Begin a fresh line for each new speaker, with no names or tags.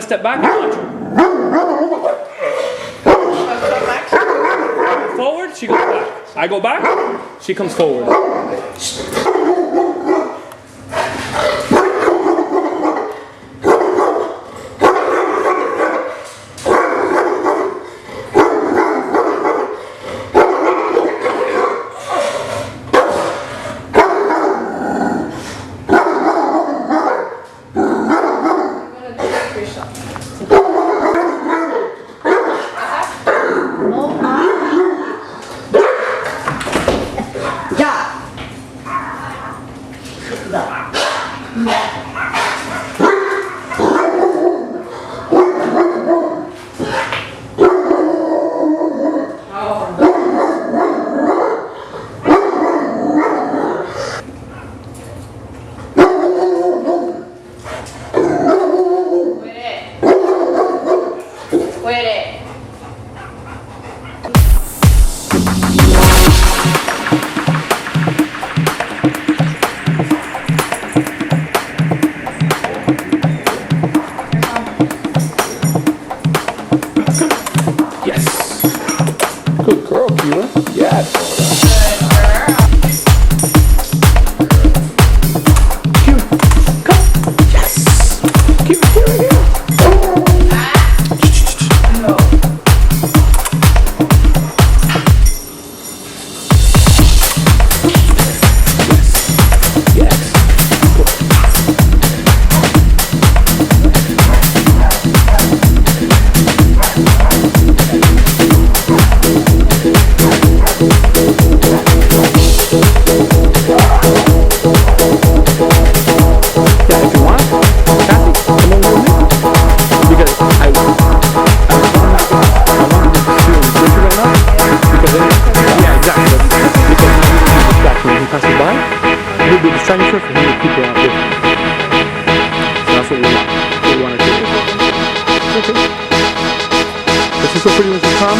step back and watch her. Forward, she goes back. I go back, she comes forward.
Good girl, Kira. Yes. Kira, come. Yes. Kira, here. No. Yes. He'll be distracting for him to keep it out there. So that's what we want. We want to do. Okay. This is so pretty when she's calm.